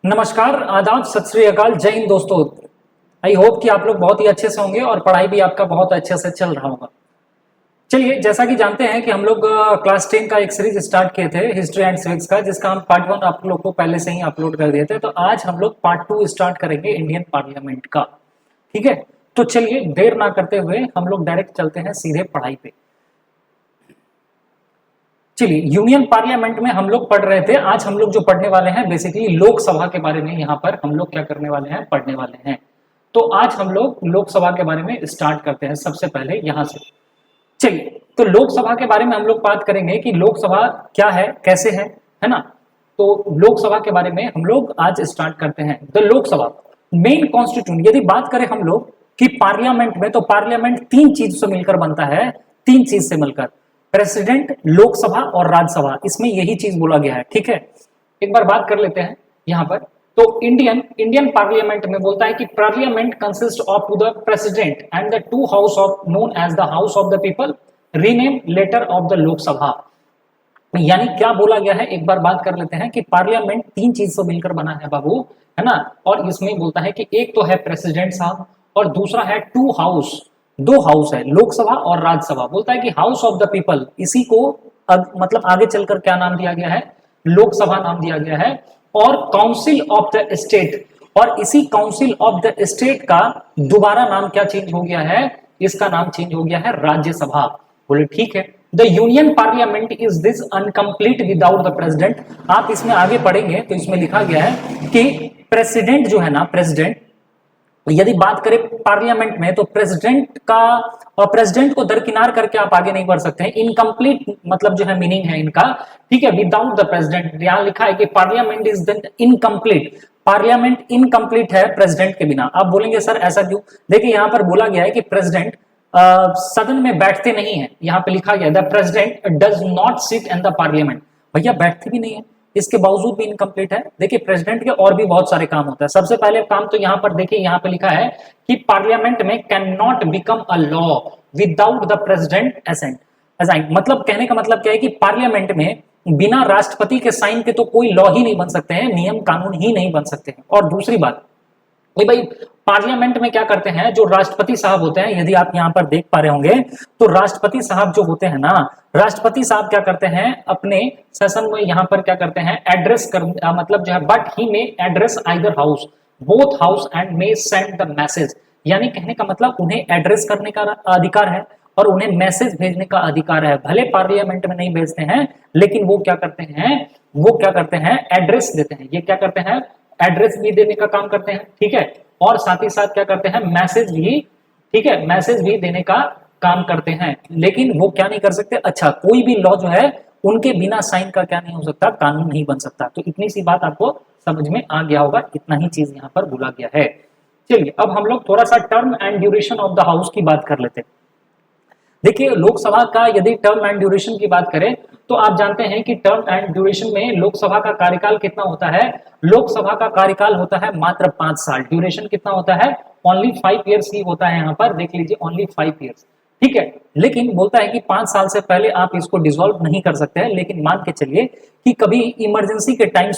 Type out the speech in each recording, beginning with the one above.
नमस्कार, आदाब, सत श्री अकाल, जय हिंद दोस्तों। आई होप कि आप लोग बहुत ही अच्छे से होंगे और पढ़ाई भी आपका बहुत अच्छे से चल रहा होगा। चलिए, जैसा कि जानते हैं कि हम लोग क्लास 10 का एक सीरीज स्टार्ट किए थे हिस्ट्री एंड सिविक्स का, जिसका हम पार्ट 1 आप लोग को पहले से ही अपलोड कर दिए थे। तो आज हम लोग पार्ट 2 स्टार्ट करेंगे इंडियन पार्लियामेंट का। ठीक है, तो चलिए देर ना करते हुए हम लोग डायरेक्ट चलते हैं सीधे पढ़ाई पे। चलिए, यूनियन पार्लियामेंट में हम लोग पढ़ रहे थे। आज हम लोग जो पढ़ने वाले हैं बेसिकली लोकसभा के बारे में। यहाँ पर हम लोग क्या करने वाले हैं, पढ़ने वाले हैं। तो आज हम लोग लोकसभा के बारे में स्टार्ट करते हैं सबसे पहले यहाँ से। चलिए, तो लोकसभा के बारे में हम लोग बात करेंगे कि लोकसभा क्या है, कैसे है ना। तो लोकसभा के बारे में हम लोग आज स्टार्ट करते हैं। द लोकसभा मेन कॉन्स्टिट्यूंट, यदि बात करें हम लोग कि पार्लियामेंट में, तो पार्लियामेंट तीन चीज से मिलकर बनता है। तीन चीज से मिलकर, प्रेसिडेंट, लोकसभा और राज्यसभा, इसमें यही चीज बोला गया है। ठीक है, एक बार बात कर लेते हैं यहाँ पर। तो इंडियन पार्लियामेंट में बोलता है कि parliament consist of the president and the two house of known as the house of the people, rename later of the Lok Sabha. यानी क्या बोला गया है, एक बार बात कर लेते हैं कि पार्लियामेंट तीन चीज से मिलकर बना है बाबू, है ना। और इसमें बोलता है कि एक तो है प्रेसिडेंट साहब और दूसरा है टू हाउस, दो हाउस है, लोकसभा और राज्यसभा। बोलता है कि हाउस ऑफ द पीपल, इसी को मतलब आगे चलकर क्या नाम दिया गया है, लोकसभा नाम दिया गया है। और काउंसिल ऑफ द स्टेट, और इसी काउंसिल ऑफ द स्टेट का दोबारा नाम क्या चेंज हो गया है, इसका नाम चेंज हो गया है राज्यसभा। बोले ठीक है। The union parliament is this uncomplete without the president. आप इसमें आगे पढ़ेंगे तो इसमें लिखा गया है कि प्रेसिडेंट जो है ना, प्रेसिडेंट, यदि बात करें पार्लियामेंट में तो प्रेसिडेंट का, और प्रेसिडेंट को दरकिनार करके आप आगे नहीं बढ़ सकते हैं। इनकम्प्लीट मतलब जो है मीनिंग है इनका, ठीक है, विदाउट द प्रेसिडेंट। यहां लिखा है कि parliament is then incomplete, parliament incomplete है प्रेसिडेंट के बिना। आप बोलेंगे सर ऐसा क्यों? देखिए, यहां पर बोला गया है कि प्रेसिडेंट सदन में बैठते नहीं है। यहां पे लिखा गया the president does not sit in the parliament. भैया बैठते भी नहीं है, इसके बावजूद भी इनकम्प्लीट है। देखिए, प्रेसिडेंट के और भी बहुत सारे काम होता है। सबसे पहले काम तो यहाँ पर देखिए, यहाँ पे लिखा है कि पार्लियामेंट में can not become a law without the president assign. मतलब कहने का मतलब क्या है कि पार्लियामेंट में बिना राष्ट्रपति के साइन के तो कोई लॉ ही नहीं बन सकते हैं, नियम कानून ही नहीं बन सकते हैं। और दूसरी बात भाई, पार्लियामेंट में क्या करते हैं, जो राष्ट्रपति साहब होते हैं, यदि आप यहाँ पर देख पा रहे होंगे तो राष्ट्रपति साहब जो होते हैं ना, राष्ट्रपति साहब क्या करते हैं अपने सेशन में, यहाँ पर क्या करते हैं, एड्रेस कर, मतलब जो है, बट ही में address either house, both house and may send the message. यानी कहने का मतलब उन्हें एड्रेस करने का अधिकार है और उन्हें मैसेज भेजने का अधिकार है। भले पार्लियामेंट में नहीं भेजते हैं, लेकिन वो क्या करते हैं, वो क्या करते हैं, एड्रेस देते हैं। ये क्या करते हैं, एड्रेस भी देने का काम करते हैं, ठीक है। और साथ ही साथ क्या करते हैं, मैसेज भी, ठीक है, मैसेज भी देने का काम करते हैं। लेकिन वो क्या नहीं कर सकते, अच्छा, कोई भी लॉ जो है उनके बिना साइन का क्या नहीं हो सकता, कानून नहीं बन सकता। तो इतनी सी बात आपको समझ में आ गया होगा, इतना ही चीज यहाँ पर बोला गया है। चलिए, अब हम लोग थोड़ा सा term and duration of the house की बात कर लेते हैं। देखिए, लोकसभा का यदि टर्म एंड ड्यूरेशन की बात करें तो आप जानते हैं कि टर्म एंड ड्यूरेशन में लोकसभा का कार्यकाल कितना होता है, लोकसभा का कार्यकाल होता है मात्र 5 साल। ड्यूरेशन कितना होता है, ओनली 5 ईयर्स ही होता है। यहाँ पर देख लीजिए, ओनली 5 ईयर्स, ठीक है। लेकिन बोलता है कि 5 साल से पहले आप इसको डिसॉल्व नहीं कर सकते हैं। लेकिन मान के चलिए कि कभी इमरजेंसी के टाइम,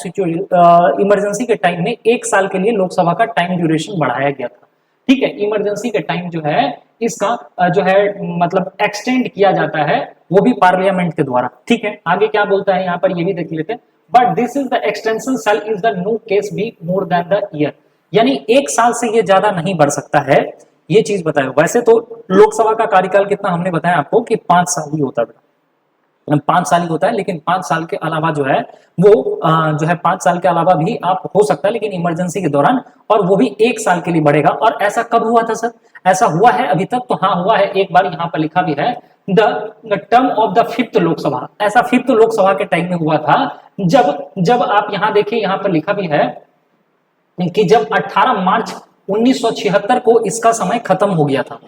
इमरजेंसी के टाइम में 1 साल के लिए लोकसभा का टाइम ड्यूरेशन बढ़ाया गया था, ठीक है। इमरजेंसी के टाइम जो है इसका जो है मतलब एक्सटेंड किया जाता है, वो भी पार्लियामेंट के द्वारा, ठीक है। आगे क्या बोलता है यहाँ पर, ये भी देख लेते हैं। But this is the extension shall is the no case be more than the year. यानी 1 साल से ये ज्यादा नहीं बढ़ सकता है, ये चीज बताया। वैसे तो लोकसभा का कार्यकाल कितना हमने बताया आपको कि 5 साल ही होता है, 5 साल ही होता है। लेकिन 5 साल के अलावा जो है वो जो है 5 साल के अलावा भी आप हो सकता है, लेकिन इमरजेंसी के दौरान, और वो भी 1 साल के लिए बढ़ेगा। और ऐसा कब हुआ था सर, ऐसा हुआ है अभी तक? तो हाँ, हुआ है एक बार। यहाँ पर लिखा भी है the term of the 5th Lok Sabha. ऐसा 5th लोकसभा के टाइम में हुआ था, जब आप यहाँ देखिए, यहाँ पर लिखा भी है कि जब 18 मार्च 1976 को इसका समय खत्म हो गया था।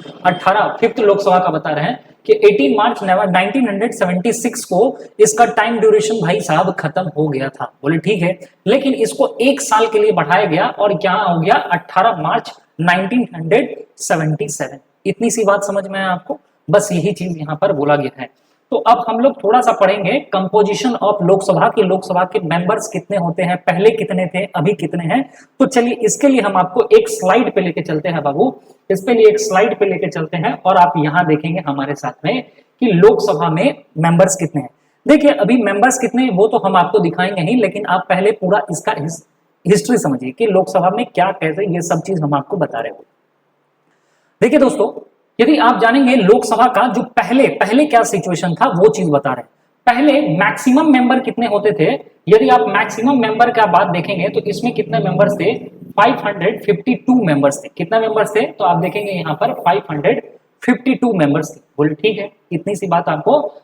5th लोकसभा का बता रहे हैं कि 18 मार्च 1976 को इसका टाइम ड्यूरेशन भाई साहब खत्म हो गया था। बोले ठीक है, लेकिन इसको 1 साल के लिए बढ़ाया गया और क्या हो गया, 18 मार्च 1977। इतनी सी बात समझ में है आपको? बस यही चीज यहाँ पर बोला गया है। तो अब हम लोग थोड़ा सा पढ़ेंगे कंपोजिशन ऑफ लोकसभा की, लोकसभा के मेंबर्स कितने होते हैं, पहले कितने थे, अभी कितने हैं। तो चलिए इसके लिए हम आपको एक स्लाइड पे लेके चलते हैं बाबू, इस पे लिए एक स्लाइड पे लेके चलते हैं और आप यहां देखेंगे हमारे साथ में कि लोकसभा में मेंबर्स कितने हैं। देखिए अभी मेंबर्स कितने वो तो हम आपको दिखाएंगे ही, लेकिन आप पहले पूरा इसका हिस्ट्री समझिए कि लोकसभा में क्या कैसे ये सब चीज हम आपको बता रहे हो। देखिए दोस्तों, यदि आप जानेंगे लोकसभा का जो पहले पहले क्या सिचुएशन था वो चीज बता रहे हैं। पहले मैक्सिमम मेंबर कितने होते थे, यदि आप मैक्सिमम मेंबर का बात देखेंगे तो इसमें कितने मेंबर्स थे, 552 मेंबर्स थे। कितना मेंबर्स थे, तो आप देखेंगे यहाँ पर 552 मेंबर्स थे। बोले ठीक है, इतनी सी बात आपको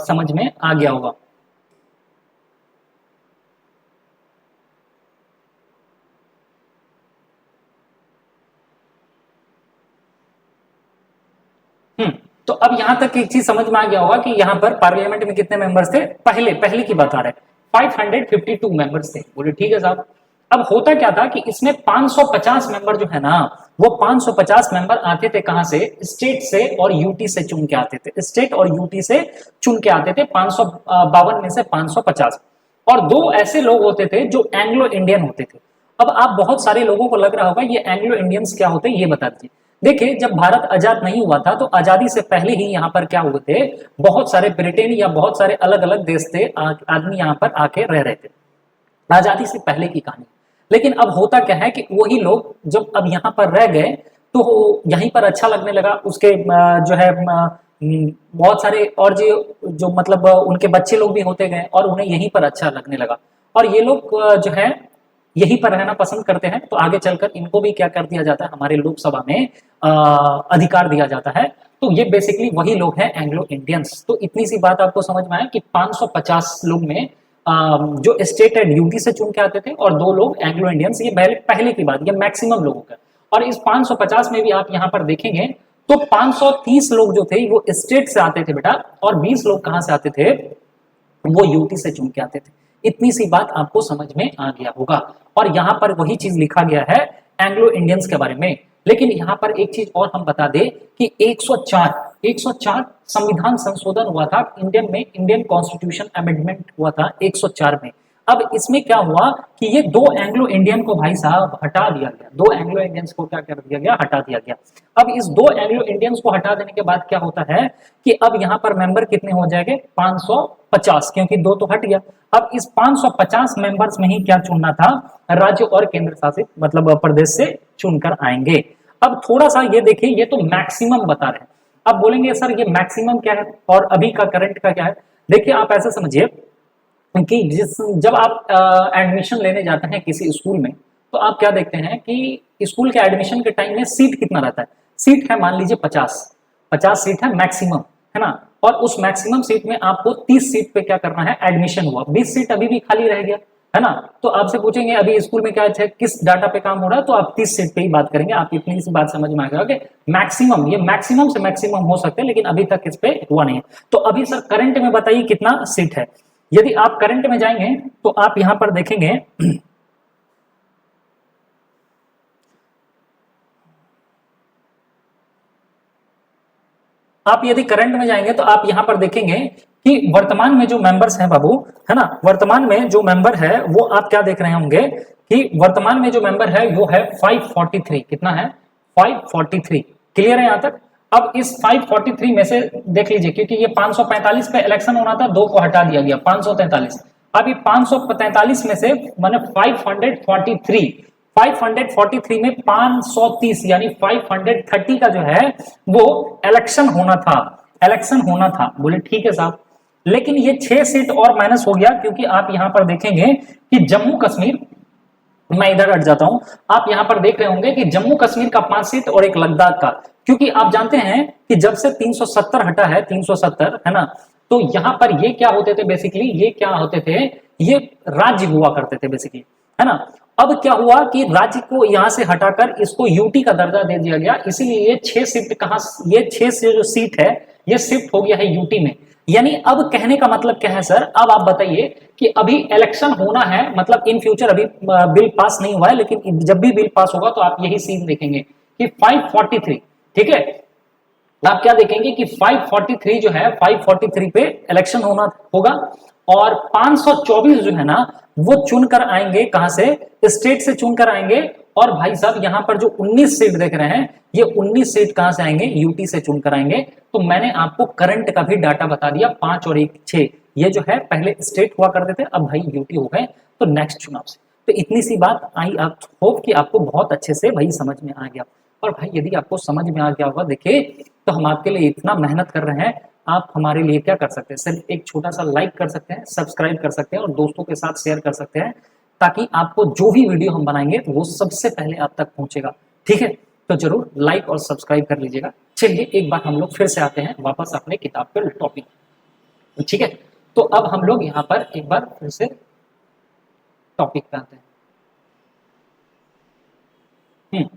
समझ में आ गया होगा। तो अब यहां तक एक चीज समझ में आ गया होगा कि यहाँ पर पार्लियामेंट में कितने मेंबर्स थे, पहले पहले की बता रहे 552 मेंबर्स थे। बोले ठीक है साहब। अब होता क्या था कि इसमें 550 मेंबर जो है ना, वो 550 मेंबर आते थे कहां से, स्टेट से और यूटी से चुन के आते थे, स्टेट और यूटी से चुन के आते थे 552 में से 550। और दो ऐसे लोग होते थे जो एंग्लो इंडियन होते थे। अब आप बहुत सारे लोगों को लग रहा होगा ये एंग्लो इंडियंस क्या होते हैं, ये बता दीजिए। देखिए जब भारत आजाद नहीं हुआ था तो आजादी से पहले ही यहाँ पर क्या हुए थे, बहुत सारे ब्रिटेन या बहुत सारे अलग अलग देश थे, आदमी यहाँ पर आके रह रहे थे, आजादी से पहले की कहानी। लेकिन अब होता क्या है कि वही लोग जब अब यहाँ पर रह गए तो यहीं पर अच्छा लगने लगा, उसके जो है बहुत सारे और जो मतलब उनके बच्चे लोग भी होते गए और उन्हें यहीं पर अच्छा लगने लगा, और ये लोग जो है यहीं पर रहना पसंद करते हैं। तो आगे चलकर इनको भी क्या कर दिया जाता है, हमारे लोकसभा में अधिकार दिया जाता है। तो ये बेसिकली वही लोग हैं एंग्लो इंडियंस। तो इतनी सी बात आपको समझ में आए कि 550 लोग में जो स्टेट एंड यूटी से चुन के आते थे और दो लोग एंग्लो इंडियंस, ये पहले की बात, ये मैक्सिमम लोगों का। और इस 550 में भी आप यहाँ पर देखेंगे तो 530 लोग जो थे वो स्टेट से आते थे बेटा, और 20 लोग कहाँ से आते थे, वो यूटी से चुन के आते थे। इतनी सी बात आपको समझ में आ गया होगा। और यहाँ पर वही चीज लिखा गया है एंग्लो इंडियंस के बारे में। लेकिन यहाँ पर एक चीज और हम बता दें कि 104 संविधान संशोधन हुआ था इंडियन में, इंडियन कॉन्स्टिट्यूशन अमेंडमेंट हुआ था 104 में। अब इसमें क्या हुआ कि ये दो एंग्लो इंडियन को भाई साहब हटा दिया गया, दो एंग्लो इंडियंस को क्या कर दिया गया, हटा दिया गया। अब इस दो एंग्लो इंडियंस को हटा देने के बाद क्या होता है कि अब यहाँ पर मेंबर कितने हो जाएंगे, 550, क्योंकि दो तो हट गया। अब इस 550 मेंबर्स में ही क्या चुनना था, राज्य और केंद्र शासित मतलब प्रदेश से चुनकर आएंगे। अब थोड़ा सा ये देखिए, ये तो मैक्सिमम बता रहे हैं। अब बोलेंगे सर ये मैक्सिमम क्या है और अभी का करंट का क्या है। देखिए आप ऐसा समझिए कि जब आप एडमिशन लेने जाते हैं किसी स्कूल में, तो आप क्या देखते हैं कि स्कूल के एडमिशन के टाइम में सीट कितना रहता है, सीट है मान लीजिए 50 सीट है मैक्सिमम, है ना। और उस मैक्सिमम सीट में आपको 30 सीट पे क्या करना है, एडमिशन हुआ, 20 सीट अभी भी खाली रह गया, है ना। तो आपसे पूछेंगे अभी स्कूल में क्या है, किस डाटा पे काम हो रहा है, तो आप 30 सीट पे ही बात करेंगे। आप इतनी सी बात समझ में आ गया कि मैक्सिमम, ये मैक्सिमम से मैक्सिमम हो सकते हैं, लेकिन अभी तक इस पे हुआ नहीं है। तो अभी सर करंट में बताइए कितना सीट है। यदि आप करंट में जाएंगे तो आप यहां पर देखेंगे आप यदि करंट में जाएंगे तो आप यहां पर देखेंगे कि वर्तमान में जो मेंबर्स हैं बाबू, है ना, वर्तमान में जो मेंबर है वो आप क्या देख रहे होंगे कि वर्तमान में जो मेंबर है वो है 543। कितना है, 543। क्लियर है यहां तक। अब इस 543 में से देख लीजिए, क्योंकि ये 545 पे इलेक्शन होना था, दो को हटा दिया गया, 543। अब ये 543 में से मैंने 543 में 530 यानी 530 का जो है वो इलेक्शन होना था। बोले ठीक है साहब। लेकिन ये 6 सीट और माइनस हो गया, क्योंकि आप यहां पर देखेंगे कि जम्मू कश्मीर, मैं इधर हट जाता हूं, आप यहां पर देख रहे होंगे कि जम्मू कश्मीर का 5 सीट और एक लद्दाख का, क्योंकि आप जानते हैं कि जब से 370 हटा है, 370, है ना, तो यहां पर ये क्या होते थे बेसिकली, ये क्या होते थे, ये राज्य हुआ करते थे बेसिकली, है ना। अब क्या हुआ कि राज्य को यहां से हटाकर इसको यूटी का दर्जा दे दिया गया, इसीलिए ये 6 सीट कहां, ये 6 से जो सीट है ये शिफ्ट हो गया है यूटी में। यानी अब कहने का मतलब क्या है सर, अब आप बताइए कि अभी इलेक्शन होना है, मतलब इन फ्यूचर अभी बिल पास नहीं हुआ है, लेकिन जब भी बिल पास होगा तो आप यही सीन देखेंगे कि 543, ठीक है, आप क्या देखेंगे कि 543 जो है 543 पे इलेक्शन होना होगा और 524 जो है ना वो चुनकर आएंगे, कहां से, स्टेट से चुनकर आएंगे। और भाई साहब यहाँ पर जो 19 सीट देख रहे हैं, ये 19 सीट कहां से आएंगे, यूटी से चुनकर आएंगे। तो मैंने आपको करंट का भी डाटा बता दिया, 5 और 1 6 ये जो है पहले स्टेट हुआ करते थे, अब भाई यूटी हो गए तो नेक्स्ट चुनाव से। तो इतनी सी बात आई, आप होप कि आपको बहुत अच्छे से भाई समझ में आ गया। और भाई यदि आपको समझ में आ गया होगा, देखिए तो हम आपके लिए इतना मेहनत कर रहे हैं, आप हमारे लिए क्या कर सकते हैं, सिर्फ एक छोटा सा लाइक कर सकते हैं, सब्सक्राइब कर सकते हैं और दोस्तों के साथ शेयर कर सकते हैं, ताकि आपको जो भी वीडियो हम बनाएंगे तो वो सबसे पहले आप तक पहुंचेगा। ठीक है, तो जरूर लाइक और सब्सक्राइब कर लीजिएगा। चलिए एक बार हम लोग फिर से आते हैं वापस अपने किताब के टॉपिक। ठीक है, तो अब हम लोग यहाँ पर एक बार फिर से टॉपिक पे आते हैं।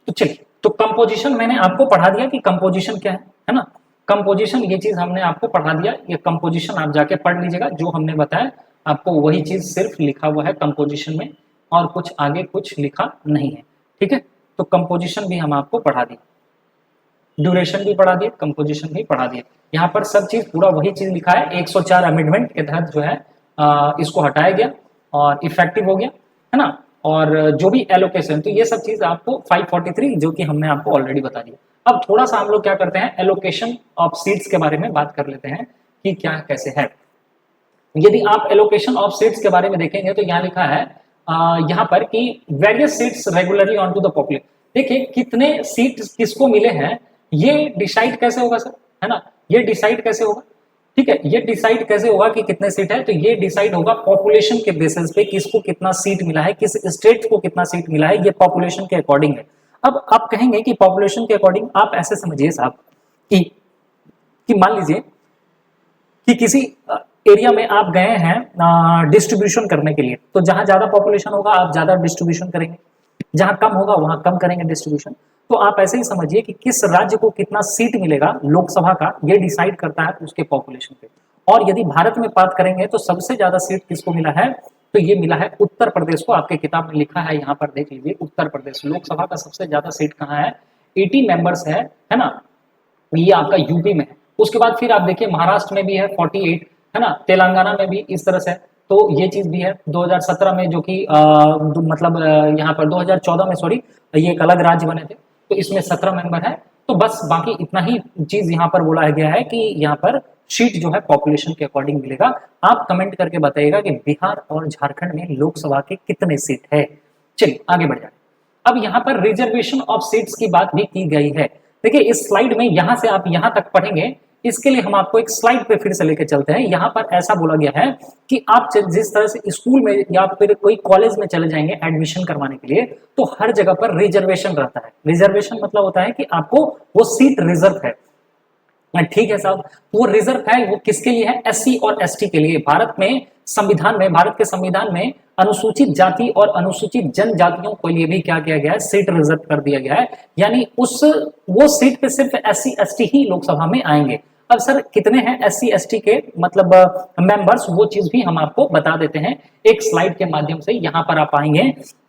तो चलिए, तो कंपोजिशन मैंने आपको पढ़ा दिया कि कंपोजिशन क्या है ना। कंपोजिशन ये चीज हमने आपको पढ़ा दिया, ये कंपोजिशन आप जाके पढ़ लीजिएगा, जो हमने बताया आपको वही चीज सिर्फ लिखा हुआ है कंपोजिशन में, और कुछ आगे कुछ लिखा नहीं है। ठीक है, तो कंपोजिशन भी हम आपको पढ़ा दिए, ड्यूरेशन भी पढ़ा दिए, कंपोजिशन भी पढ़ा दिए। यहाँ पर सब चीज पूरा वही चीज लिखा है। 104 अमेंडमेंट के तहत जो है इसको हटाया गया और इफेक्टिव हो गया, है ना। और जो भी एलोकेशन, तो ये सब चीज आपको 543 जो कि हमने आपको ऑलरेडी बता दिया। अब थोड़ा सा हम लोग क्या करते हैं, एलोकेशन ऑफ सीट्स के बारे में बात कर लेते हैं कि क्या कैसे है। यदि आप एलोकेशन ऑफ सीट्स के बारे में देखेंगे तो यहाँ लिखा है यहाँ पर कि various seats regularly on to the population. देखिए कितने सीट किसको मिले हैं, ये डिसाइड कैसे होगा सर, है ना, ये डिसाइड कैसे होगा। ठीक है, ये डिसाइड कैसे होगा कि कितने सीट है, तो ये डिसाइड होगा पॉपुलेशन के बेसिस पे, किसको कितना सीट मिला है, किस स्टेट को कितना सीट मिला है, ये पॉपुलेशन के अकॉर्डिंग है। अब आप कहेंगे कि पॉपुलेशन के अकॉर्डिंग, आप ऐसे समझिए साहब कि मान लीजिए कि किसी एरिया में आप गए हैं डिस्ट्रीब्यूशन करने के लिए, तो जहां ज्यादा पॉपुलेशन होगा आप ज्यादा डिस्ट्रीब्यूशन करेंगे, जहां कम होगा वहां कम करेंगे डिस्ट्रीब्यूशन। तो आप ऐसे ही समझिए कि किस राज्य को कितना सीट मिलेगा लोकसभा का, ये डिसाइड करता है उसके पॉपुलेशन पे। और यदि भारत में बात करेंगे तो सबसे ज्यादा सीट किसको मिला है, तो ये मिला है उत्तर प्रदेश को। आपके किताब में लिखा है, यहाँ पर देख लीजिए, उत्तर प्रदेश लोकसभा का सबसे ज्यादा सीट कहाँ है, 80 मेंबर्स है ना, ये आपका यूपी में है। उसके बाद फिर आप देखिए महाराष्ट्र में भी है 48, है ना, तेलंगाना में भी इस तरह से, तो ये चीज भी है 2017 में, जो कि मतलब यहाँ पर 2014 में, सॉरी, ये एक अलग राज्य बने थे, तो इसमें 17 मेंबर है। तो बस बाकी इतना ही चीज यहाँ पर बोला गया है कि यहाँ पर सीट जो है पॉपुलेशन के अकॉर्डिंग मिलेगा। आप कमेंट करके बताइएगा कि बिहार और झारखंड में लोकसभा के कितने सीट है। चलिए आगे बढ़ जाए। अब यहाँ पर रिजर्वेशन ऑफ सीट्स की बात भी की गई है। देखिए इस स्लाइड में यहां से आप यहां तक पढ़ेंगे, इसके लिए हम आपको एक स्लाइड पे फिर से लेकर चलते हैं। यहाँ पर ऐसा बोला गया है कि आप जिस तरह से स्कूल में या फिर कोई कॉलेज में चले जाएंगे एडमिशन करवाने के लिए, तो हर जगह पर रिजर्वेशन रहता है। रिजर्वेशन मतलब होता है कि आपको वो सीट रिजर्व है, ठीक है साहब। वो रिजर्व है, वो किसके लिए है, एससी और एसटी के लिए। भारत में संविधान में, भारत के संविधान में अनुसूचित जाति और अनुसूचित जनजातियों के लिए भी क्या किया गया है, सीट रिजर्व कर दिया गया है। यानी उस वो सीट पे सिर्फ एससी एसटी ही लोकसभा में आएंगे। अब सर कितने हैं एससी एसटी के मतलब मेंबर्स, वो चीज भी हम आपको बता देते हैं एक स्लाइड के माध्यम से। यहाँ पर आप आएंगे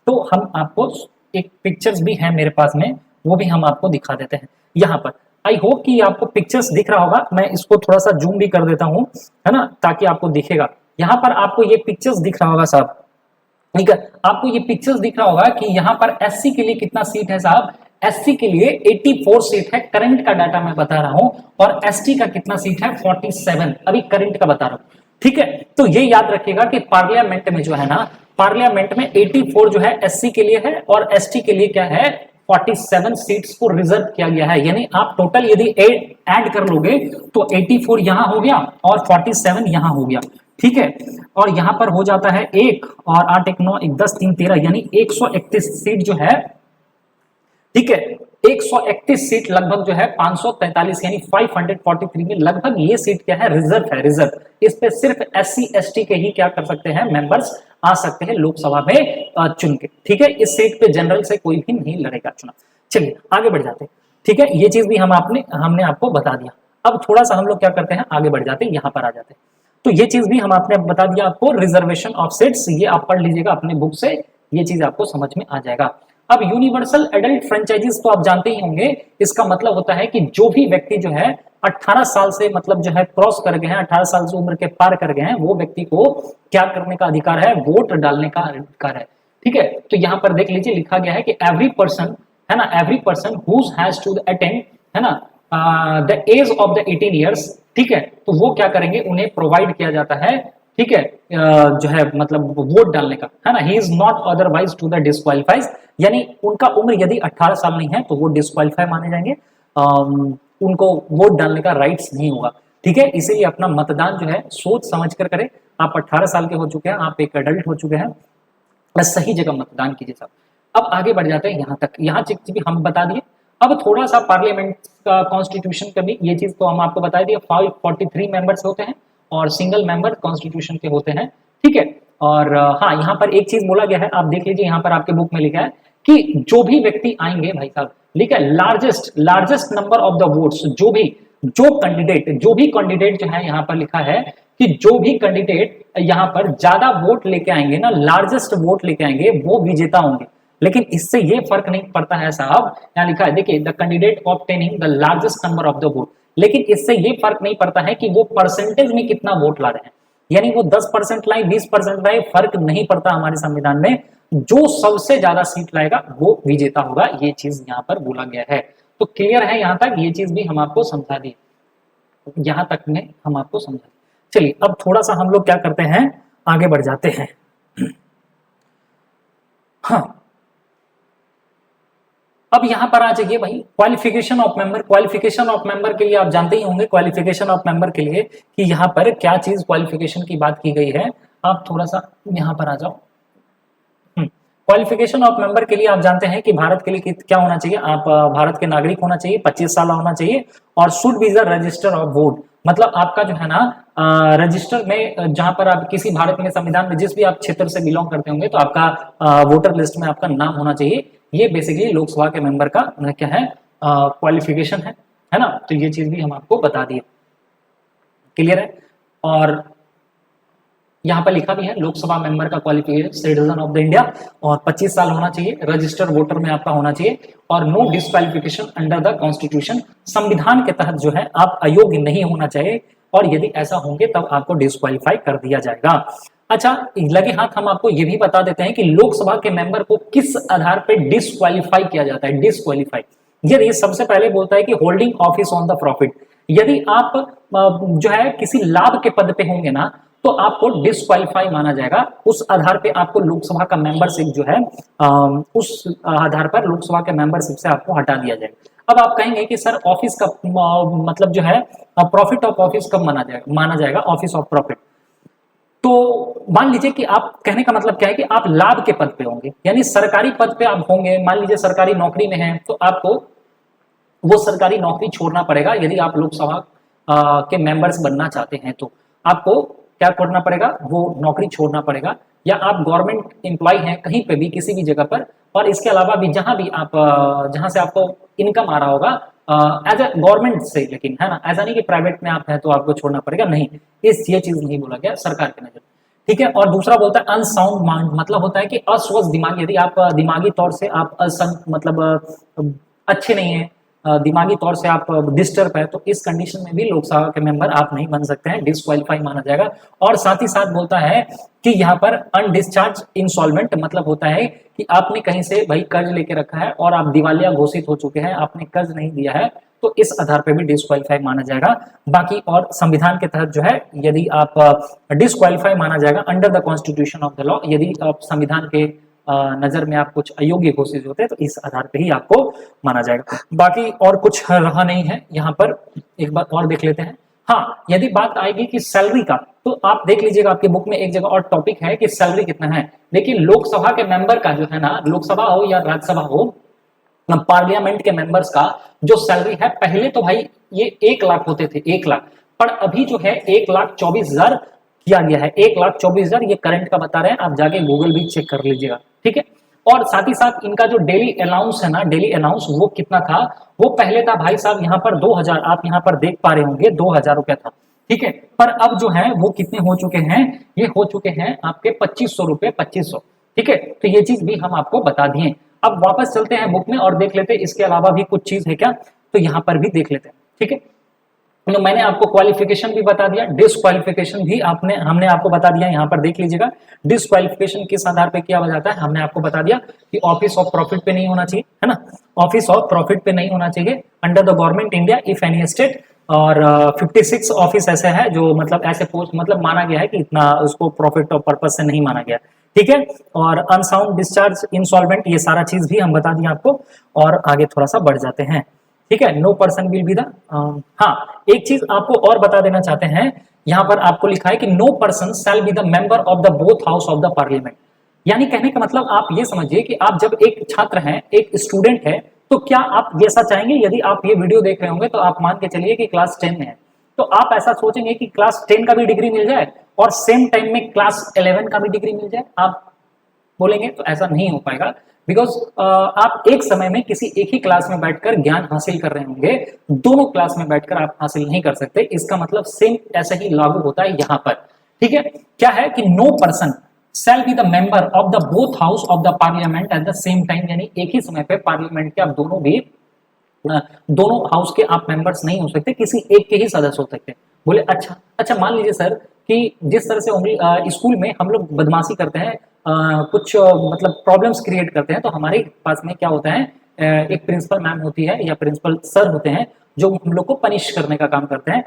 तो हम आपको एक पिक्चर्स भी है मेरे पास में, वो भी हम आपको दिखा देते हैं। यहाँ पर आई होप कि आपको पिक्चर्स दिख रहा होगा, मैं इसको थोड़ा सा जूम भी कर देता हूं, है ना, ताकि आपको दिखेगा। यहाँ पर आपको ये पिक्चर्स दिख रहा होगा साहब, ठीक है, आपको ये पिक्चर्स दिख रहा होगा कि यहाँ पर एससी के लिए कितना सीट है साहब। एससी के लिए 84 सीट है, करंट का डाटा मैं बता रहा हूं, और एसटी का कितना सीट है, 47, अभी करंट का बता रहा हूं। ठीक है, तो ये याद रखिएगा कि पार्लियामेंट में जो है ना, पार्लियामेंट में 84 जो है एससी के लिए है और एसटी के लिए क्या है, 47 सीट्स को रिजर्व किया गया है। यानी आप टोटल यदि ऐड कर लोगे तो 84 यहां हो गया और 47 यहां हो गया, ठीक है। और यहां पर हो जाता है 1 और 8 1 9 1 10 3 13, यानी 131 सीट जो है, ठीक है, 131 सीट लगभग जो है 543 यानी 543 में लगभग ये सीट क्या है, रिजर्व है, रिजर्व। इस पे सिर्फ एससी एसटी के ही क्या कर सकते हैं, मेंबर्स आ सकते हैं लोकसभा में चुन के, ठीक है। इस सीट पे जनरल से कोई भी नहीं लड़ेगा चुनाव। चलिए आगे बढ़ जाते हैं, ठीक है, ये चीज भी हमने आपको बता दिया। अब थोड़ा सा हम लोग क्या करते हैं, आगे बढ़ जाते हैं, यहाँ पर आ जाते हैं। तो ये चीज भी हम आपने बता दिया आपको, रिजर्वेशन ऑफ सीट्स, ये आप पढ़ लीजिएगा अपने बुक से, ये चीज आपको समझ में आ जाएगा। अब यूनिवर्सल एडल्ट फ्रेंचाइजीज तो आप जानते ही होंगे, इसका मतलब होता है कि जो भी व्यक्ति जो है 18 साल से मतलब जो है क्रॉस कर गए हैं, 18 साल से उम्र के पार कर गए हैं, वो व्यक्ति को क्या करने का अधिकार है, वोट डालने का अधिकार है। ठीक है, तो यहां पर देख लीजिए लिखा गया है कि एवरी पर्सन, है ना, every person whose has to attend, है ना, the age of the 18 years, ठीक है, तो वो क्या करेंगे, उन्हें प्रोवाइड किया जाता है, ठीक है, जो है मतलब वोट डालने का, है ना, he is not otherwise to the disqualifies, यानी उनका उम्र यदि 18 साल नहीं है तो वो डिस्क्वालीफाई माने जाएंगे, उनको वोट डालने का राइट्स नहीं होगा। ठीक है, इसीलिए अपना मतदान जो है सोच समझ कर करें। आप 18 साल के हो चुके हैं, आप एक एडल्ट हो चुके हैं, बस सही जगह मतदान कीजिए साहब। अब आगे बढ़ जाते हैं, यहाँ तक, यहाँ चीज भी हम बता दिए। अब थोड़ा सा पार्लियामेंट का कॉन्स्टिट्यूशन का भी, ये चीज तो हम आपको बता दिए, 543 मेंबर्स होते हैं और सिंगल मेंबर कॉन्स्टिट्यूशन के होते हैं। ठीक है, और हाँ, यहाँ पर एक चीज बोला गया है, आप देख लीजिए, यहाँ पर आपके बुक में लिखा है कि जो भी व्यक्ति आएंगे, भाई साहब लिखा है largest number of the votes, जो भी कैंडिडेट जो है, यहाँ पर लिखा है कि जो भी कैंडिडेट यहाँ पर ज्यादा वोट लेके आएंगे ना, लार्जेस्ट वोट लेके आएंगे, वो विजेता होंगे। लेकिन इससे ये फर्क नहीं पड़ता है साहब, यहाँ लिखा है देखिए, the candidate obtaining the largest number of the vote, लेकिन इससे ये फर्क नहीं पड़ता है कि वो परसेंटेज में कितना वोट ला रहे हैं, यानी वो 10% लाए 20% लाए, फर्क नहीं पड़ता हमारे संविधान में, जो सबसे ज्यादा सीट लाएगा वो विजेता होगा, ये चीज यहाँ पर बोला गया है। तो क्लियर है यहाँ तक, ये चीज भी हम आपको समझा दी, यहाँ तक में हम आपको समझा। चलिए अब थोड़ा सा हम लोग क्या करते हैं, आगे बढ़ जाते हैं। हाँ, अब यहां पर आ जाइए भाई, क्वालिफिकेशन ऑफ मेंबर के लिए आप जानते ही होंगे, क्वालिफिकेशन ऑफ मेंबर के लिए कि यहाँ पर क्या चीज क्वालिफिकेशन की बात की गई है। आप थोड़ा सा यहाँ पर आ जाओ। क्वालिफिकेशन ऑफ मेंबर के लिए आप जानते हैं कि भारत के लिए क्या होना चाहिए, आप भारत के नागरिक होना चाहिए, 25 साल होना चाहिए, और should be the register of vote, मतलब आपका जो है ना रजिस्टर में, जहां पर आप किसी भारत में संविधान में जिस भी आप क्षेत्र से बिलोंग करते होंगे, तो आपका वोटर लिस्ट में आपका नाम होना चाहिए। ये बेसिकली लोकसभा के मेंबर का क्या है, क्वालिफिकेशन है ना, तो ये चीज भी हम आपको बता दिए, क्लियर है। और यहाँ पर लिखा भी है लोकसभा मेंबर का qualification, citizen of the India, और 25 साल होना चाहिए, रजिस्टर्ड वोटर में आपका होना चाहिए, और no disqualification under the constitution, संविधान के तहत जो है आप अयोग्य नहीं होना चाहिए, और यदि ऐसा होंगे तब आपको डिस्क्वालीफाई कर दिया जाएगा। अच्छा, लगे हाथ हम आपको ये भी बता देते हैं कि लोकसभा के मेंबर को किस आधार पर डिस्क्वालीफाई किया जाता है। डिस्क्वालीफाई, यदि सबसे पहले बोलता है कि holding office on the profit, यदि आप जो है किसी लाभ के पद पे होंगे ना, तो आपको डिस्क्वालीफाई माना जाएगा, उस आधार पे आपको लोकसभा का मेंबरशिप जो है उस आधार पर लोकसभा के मेंबरशिप से आपको हटा दिया जाएगा। अब आप कहेंगे कि सर ऑफिस का मतलब जो है प्रॉफिट ऑफ ऑफिस कब माना जाएगा ऑफिस ऑफ प्रॉफिट, तो मान लीजिए कि आप, कहने का मतलब क्या है कि आप लाभ के पद पे होंगे, यानी सरकारी पद पे आप होंगे, मान लीजिए सरकारी नौकरी में हैं, तो आपको वो सरकारी नौकरी छोड़ना पड़ेगा। यदि आप लोकसभा के मेंबर्स बनना चाहते हैं तो आपको क्या करना पड़ेगा, वो नौकरी छोड़ना पड़ेगा, या आप गवर्नमेंट एम्प्लॉय हैं कहीं पे भी किसी भी जगह पर, और इसके अलावा भी जहां भी आप जहां से आपको इनकम आ रहा होगा एज ए गवर्नमेंट से, लेकिन है ना, ऐसा नहीं कि प्राइवेट में आप हैं तो आपको छोड़ना पड़ेगा, नहीं, ये चीज नहीं बोला गया सरकार के नजर। ठीक है, और दूसरा बोलता है अनसाउंड माइंड, मतलब होता है कि अस्वस्थ दिमाग, यदि आप दिमागी तौर से आप मतलब अच्छे नहीं है, दिमागी तौर से आप डिस्टर्ब है, तो इस कंडीशन में भी लोकसभा के मेंबर आप नहीं बन सकते हैं, डिस्क्वालीफाई माना जाएगा। और साथ ही साथ बोलता है कि यहाँ पर अनडिस्चार्ज इंसॉल्वेंट, मतलब होता है कि आपने कहीं से भाई कर्ज लेके रखा है और आप दिवालिया घोषित हो चुके हैं, आपने कर्ज नहीं दिया है, तो इस आधार पर भी डिस्क्वालीफाई माना जाएगा। बाकी और संविधान के तहत जो है, यदि आप डिस्क्वालीफाई माना जाएगा under the constitution of the law, यदि आप संविधान के नजर में आप कुछ अयोग्य घोषित होते हैं तो इस आधार पे ही आपको माना जाएगा। बाकी और कुछ रहा नहीं है, यहाँ पर एक बार और देख लेते हैं। हाँ, यदि बात आएगी कि सैलरी का, तो आप देख लीजिएगा आपके बुक में एक जगह और टॉपिक है कि सैलरी कितना है। देखिए लोकसभा के मेंबर का जो है ना, लोकसभा हो या राज्यसभा हो, पार्लियामेंट के मेंबर्स का जो सैलरी है, पहले तो भाई ये 1 लाख होते थे, 1 लाख, पर अभी जो है 1,24,000 किया गया है। 1,24,000 ये करंट का बता रहे हैं, आप जाके गूगल भी चेक कर लीजिएगा, ठीक है। और साथ ही साथ इनका जो डेली अलाउंस है ना, डेली अलाउंस वो कितना था, वो पहले था भाई साहब यहाँ पर 2,000, आप यहाँ पर देख पा रहे होंगे 2,000 रुपया था, ठीक है। पर अब जो है वो कितने हो चुके हैं, ये हो चुके हैं आपके 2,500 रुपए, 2,500, ठीक है। तो ये चीज भी हम आपको बता दिए। अब वापस चलते हैं बुक में और देख लेते हैं इसके अलावा भी कुछ चीज है क्या, तो यहाँ पर भी देख लेते हैं। ठीक है, तो मैंने आपको क्वालिफिकेशन भी बता दिया, डिस्क्वालिफिकेशन भी हमने आपको बता दिया। यहाँ पर देख लीजिएगा डिस्क्वालिफिकेशन किस आधार पे किया जाता है, हमने आपको बता दिया कि ऑफिस ऑफ प्रॉफिट पे नहीं होना चाहिए, है ना, ऑफिस ऑफ प्रॉफिट पे नहीं होना चाहिए under the government India if any state. और 56 ऑफिस ऐसे है जो मतलब ऐसे पोस्ट मतलब माना गया है कि इतना उसको प्रॉफिट और पर्पज से नहीं माना गया। ठीक है, और अनसाउंड डिस्चार्ज, इंसॉल्वेंट, ये सारा चीज भी हम बता दिए आपको। और आगे थोड़ा सा बढ़ जाते हैं। ठीक है, no person will be the, हाँ एक चीज आपको और बता देना चाहते हैं, यहाँ पर आपको लिखा है कि no person shall be the member of the both house of the parliament. यानी कहने का मतलब आप ये समझिए कि आप जब एक छात्र हैं, एक स्टूडेंट है, तो क्या आप ऐसा चाहेंगे, यदि आप ये वीडियो देख रहे होंगे तो आप मान के चलिए कि क्लास 10 में है, तो आप ऐसा सोचेंगे कि क्लास 10 का भी डिग्री मिल जाए और सेम टाइम में क्लास 11 का भी डिग्री मिल जाए, आप बोलेंगे? तो ऐसा नहीं हो पाएगा, बिकॉज आप एक समय में किसी एक ही क्लास में बैठकर ज्ञान हासिल कर रहे होंगे, दोनों क्लास में बैठकर आप हासिल नहीं कर सकते। इसका मतलब सेम ऐसा ही लागू होता है यहाँ पर। ठीक है, क्या है कि no person shall be the member of the both house of the parliament at the same time, यानी एक ही समय पे पार्लियामेंट के आप दोनों हाउस के आप मेंबर्स नहीं हो सकते, किसी एक के ही सदस्य हो सकते। बोले अच्छा अच्छा, मान लीजिए सर कि जिस तरह से स्कूल में हम लोग बदमाशी करते हैं, कुछ मतलब प्रॉब्लम्स क्रिएट करते हैं, तो हमारे पास में क्या होता है, एक प्रिंसिपल मैम होती है या प्रिंसिपल सर होते हैं जो हम लोग को पनिश करने का काम करते हैं,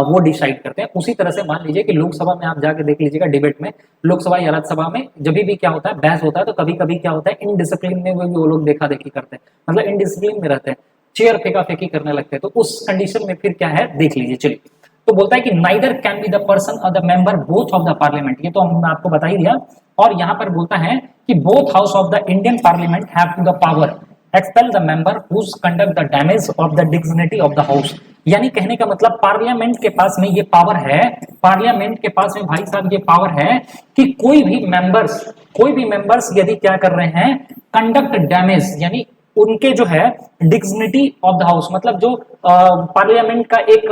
वो डिसाइड करते हैं। उसी तरह से मान लीजिए कि लोकसभा में आप जाके देख लीजिएगा, डिबेट में, लोकसभा या राज्यसभा में जब भी क्या होता है, बहस होता है, तो कभी कभी क्या होता है, इनडिसिप्लिन में वो लोग देखा देखी करते हैं, मतलब इनडिसिप्लिन में रहते हैं, चेयर फेंका फेंकी करने लगते हैं। तो उस कंडीशन में फिर क्या है, देख लीजिए। चलिए, तो बोलता है कि neither can be the person और the member both of the parliament, ये तो हमने आपको बता ही दिया। और यहाँ पर बोलता है कि both house of the Indian parliament have the power expel the member whose conduct the damage of the dignity of the house. यानी कहने का मतलब पार्लियामेंट के पास में ये पावर है, पार्लियामेंट के पास में भाई साहब ये पावर है कि कोई भी मेंबर्स यदि क्या कर रहे हैं, कंडक्ट डैमेज, यानी उनके जो है डिग्निटी ऑफ द हाउस, मतलब जो पार्लियामेंट का एक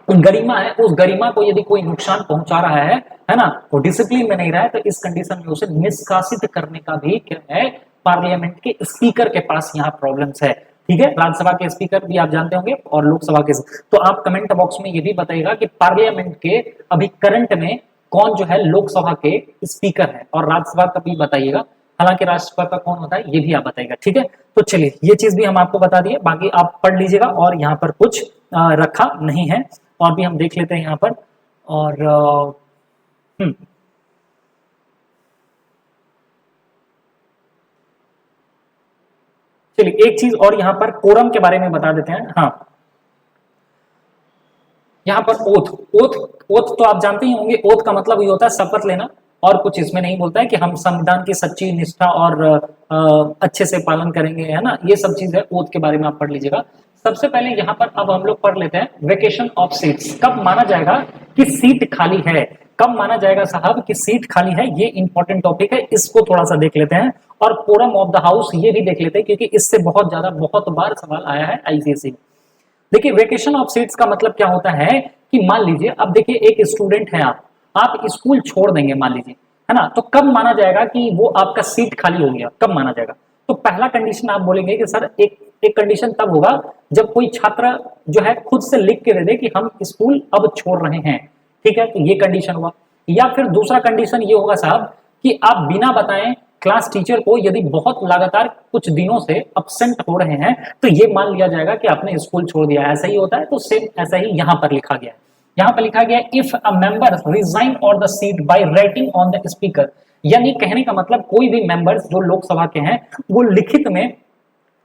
गरिमा है, उस गरिमा को यदि कोई नुकसान पहुंचा रहा है ना, वो डिसिप्लिन में नहीं रहा है, तो इस कंडीशन में उसे निष्कासित करने का भी क्या है, पार्लियामेंट के स्पीकर के पास यहाँ प्रॉब्लम्स है। ठीक है, राज्यसभा के स्पीकर भी आप जानते होंगे और लोकसभा के, तो आप कमेंट बॉक्स में ये भी बताइएगा कि पार्लियामेंट के अभी करंट में कौन जो है लोकसभा के स्पीकर है, और राज्यसभा का भी बताइएगा, हालांकि राज्यसभा का कौन होता है ये भी आप बताइएगा। ठीक है, तो चलिए ये चीज भी हम आपको बता दिए, बाकी आप पढ़ लीजिएगा, और यहाँ पर कुछ रखा नहीं है, और भी हम देख लेते हैं यहाँ पर। और चलिए एक चीज और यहाँ पर कोरम के बारे में बता देते हैं। हाँ, यहाँ पर ओथ तो आप जानते ही होंगे, ओथ का मतलब ये होता है शपथ लेना, और कुछ इसमें नहीं बोलता है कि हम संविधान की सच्ची निष्ठा और अच्छे से पालन करेंगे, है ना, ये सब चीज है, ओथ के बारे में आप पढ़ लीजिएगा। सबसे पहले यहाँ पर अब हम लोग पढ़ लेते हैं वेकेशन ऑफ सीट्स, कब माना जाएगा कि सीट खाली है, कब माना जाएगा साहब कि सीट खाली है, ये इंपॉर्टेंट टॉपिक है, इसको थोड़ा सा देख लेते हैं। और कोरम ऑफ द हाउस ये भी देख लेते हैं, क्योंकि इससे बहुत बार सवाल आया है आईसीएसई। देखिए वेकेशन ऑफ सीट्स का मतलब क्या होता है कि मान लीजिए, अब देखिए एक स्टूडेंट है, आप स्कूल छोड़ देंगे मान लीजिए, है ना, तो कब माना जाएगा कि वो आपका सीट खाली हो गया, कब माना जाएगा? तो पहला कंडीशन आप बोलेंगे कि सर एक कंडीशन तब होगा जब कोई छात्र जो है खुद से लिख के दे दे कि हम स्कूल अब छोड़ रहे हैं। ठीक है, तो ये कंडीशन हुआ। या फिर दूसरा कंडीशन ये होगा साहब कि आप बिना बताएं क्लास टीचर को यदि बहुत लगातार कुछ दिनों से अब्सेंट हो रहे हैं, तो ये मान लिया जाएगा कि आपने स्कूल छोड़ दिया। ऐसा ही होता है, तो सेम ऐसा ही यहाँ पर लिखा गया है। यहाँ पर लिखा गया इफ अ मेंबर रिजाइन और the seat by writing on the speaker, यानी कहने का मतलब कोई भी मेंबर्स जो लोकसभा के हैं वो लिखित में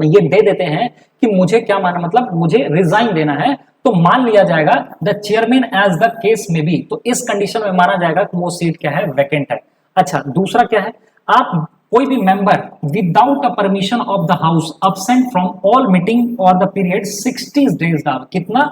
ये दे देते हैं कि मुझे क्या माना, मतलब मुझे रिजाइन देना है, तो मान लिया जाएगा the chairman as the case में भी, तो इस कंडीशन में माना जाएगा कि वो सीट क्या है, वैकेंट है। अच्छा, दूसरा क्या है, आप कोई भी member without a permission of the house absent from all meeting और द पीरियड 60 डेज, कितना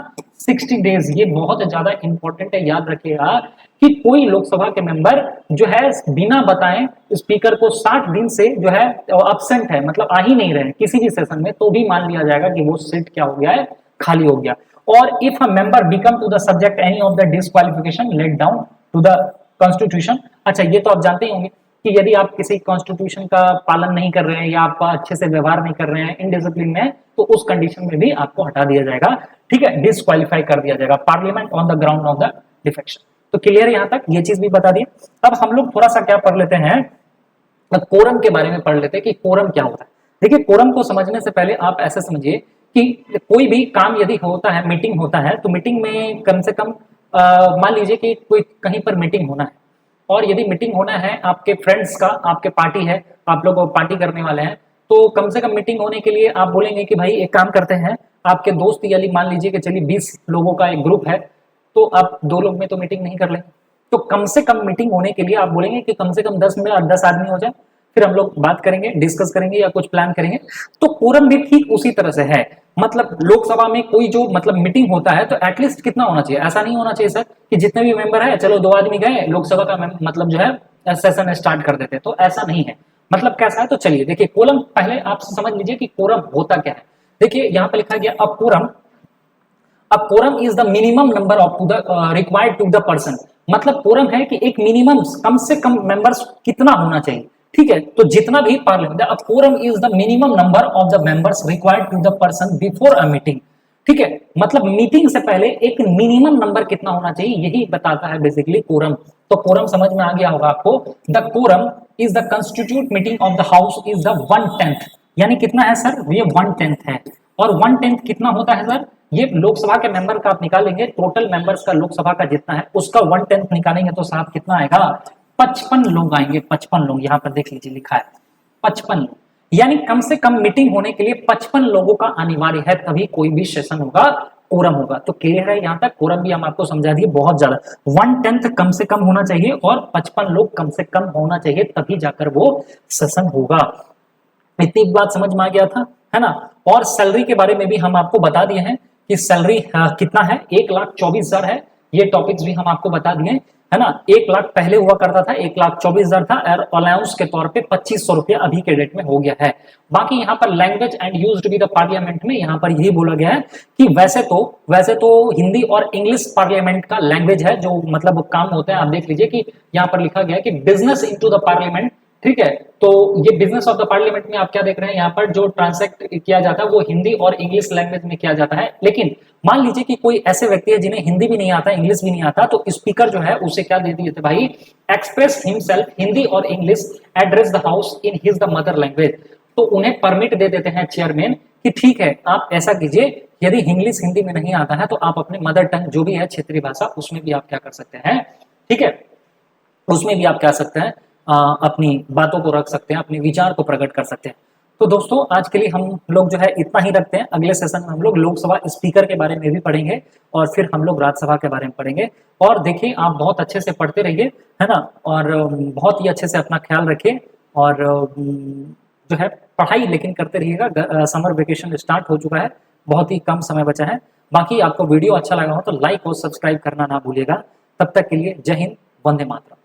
60 डेज, ये बहुत ज्यादा इंपॉर्टेंट है, याद रखिएगा कि कोई लोकसभा के मेंबर जो है बिना बताएं स्पीकर को 60 दिन से जो है अब्सेंट है, मतलब आ ही नहीं रहे किसी भी सेशन में, तो भी मान लिया जाएगा कि वो सीट क्या हो गया है, खाली हो गया। और if a member become to the subject any of the disqualification let down to the constitution, अच्छा ये तो आप जानते ही होंगे कि यदि आप किसी कॉन्स्टिट्यूशन का पालन नहीं कर रहे हैं या आप अच्छे से व्यवहार नहीं कर रहे हैं, इनडिसिप्लिन में, तो उस कंडीशन में भी आपको हटा दिया जाएगा, ठीक है, डिस्क्वालीफाई कर दिया जाएगा, parliament on the ground of the defection. तो क्लियर है, यहां तक ये चीज भी बता दी। अब हम लोग थोड़ा सा क्या पढ़ लेते हैं, कोरम के बारे में पढ़ लेते हैं कि कोरम क्या होता है। देखिए, कोरम को समझने से पहले आप ऐसे समझिए कि कोई भी काम यदि होता है, मीटिंग होता है, तो मीटिंग में कम से कम मान लीजिए कि कोई कहीं पर मीटिंग होना है, और यदि मीटिंग होना है आपके फ्रेंड्स का, आपके पार्टी है, आप लोग पार्टी करने वाले हैं, तो कम से कम मीटिंग होने के लिए आप बोलेंगे कि भाई एक काम करते हैं, आपके दोस्त यदि मान लीजिए कि चलिए 20 लोगों का एक ग्रुप है, तो आप 2 लोग में तो मीटिंग नहीं कर लेंगे, तो कम से कम मीटिंग होने के लिए आप बोलेंगे कि कम से कम 10 में 10 आदमी हो जाए, फिर हम लोग बात करेंगे, डिस्कस करेंगे या कुछ प्लान करेंगे। तो कोरम भी ठीक उसी तरह से है, मतलब लोकसभा में कोई जो मतलब मीटिंग होता है तो एटलीस्ट कितना होना चाहिए, ऐसा नहीं होना चाहिए सर कि जितने भी मेंबर है चलो 2 आदमी गए, लोकसभा का मतलब जो है सेशन स्टार्ट कर देते, तो ऐसा नहीं है। मतलब कैसा है, तो चलिए देखिए, कोरम पहले आप समझ लीजिए कि कोरम होता क्या है। देखिए यहाँ पे लिखा गया a quorum is the minimum number of to the required to the person. मतलब कोरम है कि एक मिनिमम कम से कम मेंबर्स कितना होना चाहिए, ठीक है, तो जितना भी parliament, a quorum is the minimum number of the members required to the person before a meeting, ठीक है, मतलब मीटिंग से पहले एक मिनिमम नंबर कितना होना चाहिए, यही बताता है बेसिकली कोरम। तो कोरम समझ में आ गया होगा आपको। The quorum is the constitute meeting of the house is the 1/10, यानी कितना है सर, ये 1/10 है। और 1/10 कितना होता है सर, ये लोकसभा के मेंबर का आप निकालेंगे, टोटल मेंबर्स का लोकसभा का जितना है उसका 1/10 निकालेंगे तो साहब कितना आएगा, 55 लोग आएंगे, 55 लोग, यहां पर देख लीजिए लिखा है 55 लोग, यानी कम से कम मीटिंग होने के लिए 55 लोगों का अनिवार्य है, तभी कोई भी सेशन होगा, कोरम होगा। तो क्लियर है यहां तक, कोरम भी हम आपको समझा दिए, बहुत ज्यादा 1/10 कम से कम होना चाहिए और 55 लोग कम से कम होना चाहिए, तभी जाकर वो सेशन होगा। इतनी बात समझ में आ गया था, है ना। और सैलरी के बारे में भी हम आपको बता दिए हैं कि सैलरी कितना है, 1,24,000 है, ये टॉपिक्स भी हम आपको बता दिए, है ना। 1 लाख पहले हुआ करता था, 1,24,000 था, और अलाउंस के तौर पे 2500 रुपया अभी के डेट में हो गया है। बाकी यहाँ पर language and used be the parliament में यहाँ पर यही बोला गया है कि वैसे तो हिंदी और इंग्लिश पार्लियामेंट का लैंग्वेज है, जो मतलब काम होता है। आप देख लीजिए कि यहाँ पर लिखा गया है कि बिजनेस इनटू द पार्लियामेंट, ठीक है। तो ये बिजनेस ऑफ द पार्लियामेंट में आप क्या देख रहे हैं, यहाँ पर जो ट्रांसैक्ट किया जाता है वो हिंदी और इंग्लिश लैंग्वेज में किया जाता है। लेकिन मान लीजिए कि कोई ऐसे व्यक्ति है जिन्हें हिंदी भी नहीं आता, इंग्लिश भी नहीं आता, तो स्पीकर जो है उसे क्या दे दिए थे भाई, एक्सप्रेस हिमसेल्फ हिंदी और English, address the house in his the mother language. तो उन्हें परमिट दे देते हैं चेयरमैन कि ठीक है आप ऐसा कीजिए, यदि इंग्लिश हिंदी में नहीं आता है तो आप अपने मदर टंग जो भी है क्षेत्रीय भाषा, उसमें भी आप क्या कर सकते हैं, ठीक है, उसमें भी आप क्या सकते हैं, अपनी बातों को रख सकते हैं, अपने विचार को प्रकट कर सकते हैं। तो दोस्तों आज के लिए हम लोग जो है इतना ही रखते हैं। अगले सेशन में हम लोग लोकसभा स्पीकर के बारे में भी पढ़ेंगे और फिर हम लोग राज्यसभा के बारे में पढ़ेंगे। और देखिए आप बहुत अच्छे से पढ़ते रहिए, है ना, और बहुत ही अच्छे से अपना ख्याल रखिए, और जो है पढ़ाई लेकिन करते रहिएगा। समर वेकेशन स्टार्ट हो चुका है, बहुत ही कम समय बचा है। बाकी आपको वीडियो अच्छा लगा हो तो लाइक और सब्सक्राइब करना ना भूलिएगा। तब तक के लिए जय हिंद, वंदे मातरम।